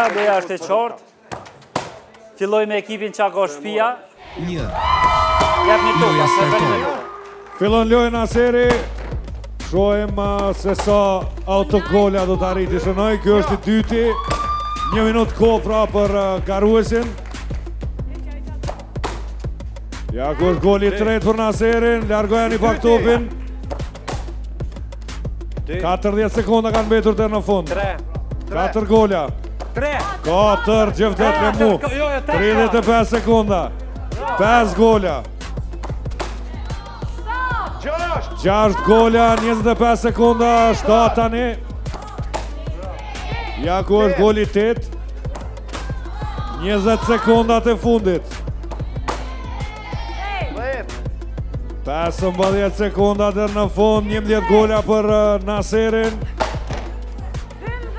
Loja është e qartë. Filloj me ekipin që ka shtëpia. Jep një tokë. Fillon lojë Naseri. Shohim se sa autogola do të arriti shënoj. Kjo është i dyti. 1 minutë kohë pra për garuesin. Ja ku është goli i tretë për Naserin. Largojani pak topin. 40 sekonda kanë mbetur deri në fund. 4 gola. 4 Gjevdet Lemu. 35 sekonda. 5 gola. 6 gola, 25 sekonda, 7 tani. Ja ku është goli 8. 20 sekondat e fundit. 15 sekonda deri në fund, 11 gola për Naserin.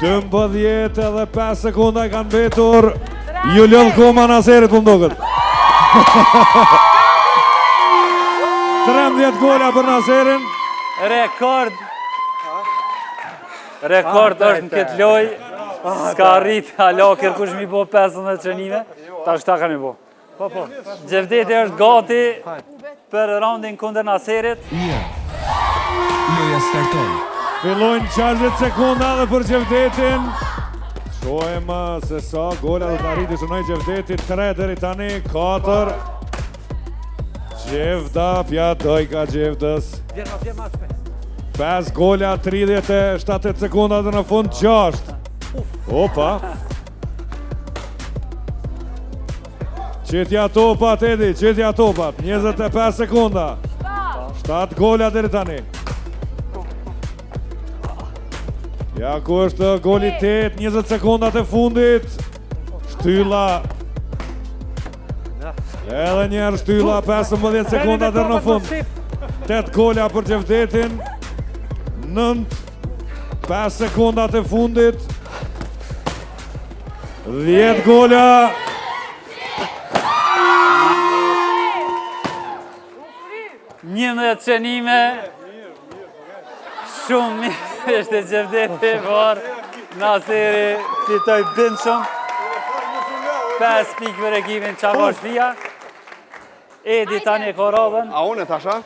12 edhe 5 sekonda kanë mbetur. Ju lodh koma Naserit më ndoket. 13 gola për Naserin. Rekord është në këtë loj. Ska rrit hala kërkush mi bo 15 qënime. Ta shta ka mi bo. Gjevdeti është gati për raundin kundër Naserit. Loja starton. Fillojnë 60 sekonda dhe për Gjevdetin. Shohem se sa gola do të arriti shënoj Gjevdeti. 3 deri tani, 4. Gjevda, pja dojka Gjevdës. 5 gola, 37 sekonda dhe në fund 6. Opa. Qitja topat, Edi, qitja topat. 25 sekonda. 7 gola deri tani. Ja ku është goli 8, 20 sekondat e fundit. Shtylla. Edhe njerë shtylla, 15 sekondat dhe në fund. 8 gola për Gjevdetin. 9, 5 sekondat e fundit. 10 gola. Një me qenime. Shumë mirë është Gjevdeti, por Naseri fitoj bënd shumë. 5 pikë për ekipin që ka shtëpia. Edi tani e ka radhën. A unë e tasha?